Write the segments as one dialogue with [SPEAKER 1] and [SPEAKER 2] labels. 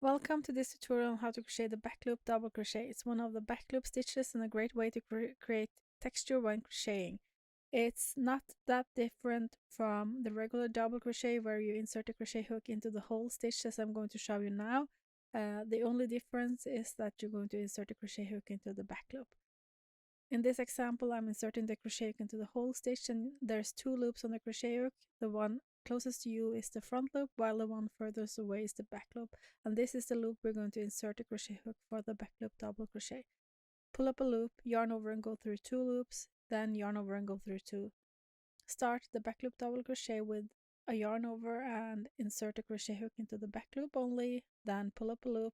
[SPEAKER 1] Welcome to this tutorial on how to crochet the back loop double crochet. It's one of the back loop stitches and a great way to create texture when crocheting. It's not that different from the regular double crochet where you insert a crochet hook into the whole stitch as I'm going to show you now. The only difference is that you're going to insert a crochet hook into the back loop. In this example, I'm inserting the crochet hook into the whole stitch and there's two loops on the crochet hook. The one closest to you is the front loop, while the one furthest away is the back loop. And this is the loop we're going to insert a crochet hook for the back loop double crochet. Pull up a loop, yarn over and go through two loops, then yarn over and go through two. Start the back loop double crochet with a yarn over and insert a crochet hook into the back loop only, then pull up a loop,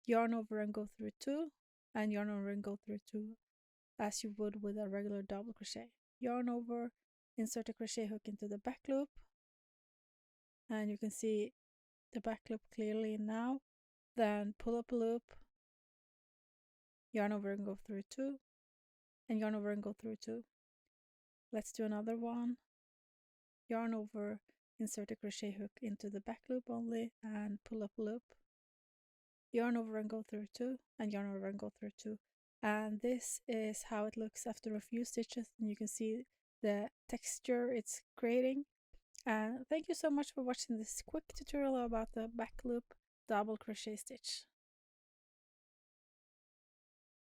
[SPEAKER 1] yarn over and go through two, and yarn over and go through two as you would with a regular double crochet. Yarn over, insert a crochet hook into the back loop, and you can see the back loop clearly now. Then pull up a loop, yarn over and go through two, and yarn over and go through two. Let's do another one. Yarn over, insert a crochet hook into the back loop only, and pull up a loop. Yarn over and go through two, and yarn over and go through two. And this is how it looks after a few stitches, and you can see the texture it's creating. And thank you so much for watching this quick tutorial about the back loop double crochet stitch.